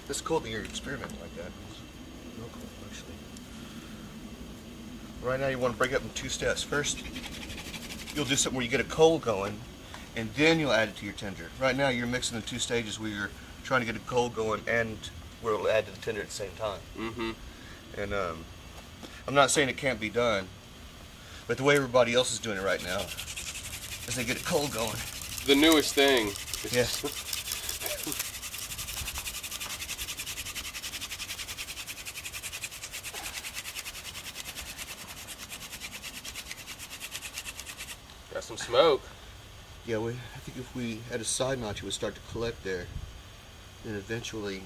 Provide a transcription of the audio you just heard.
It's cool that you're experimenting like that. It's real cool, actually. Right now, you want to break it up in 2 steps. First, you'll do something where you get a coal going, and then you'll add it to your tender. Right now, you're mixing the 2 stages where you're trying to get a coal going and where it'll add to the tender at the same time. Mm-hmm. And I'm not saying it can't be done, but the way everybody else is doing it right now is they get a coal going. The newest thing. Yes. Got some smoke. Yeah, I think if we had a side notch, it would start to collect there, and eventually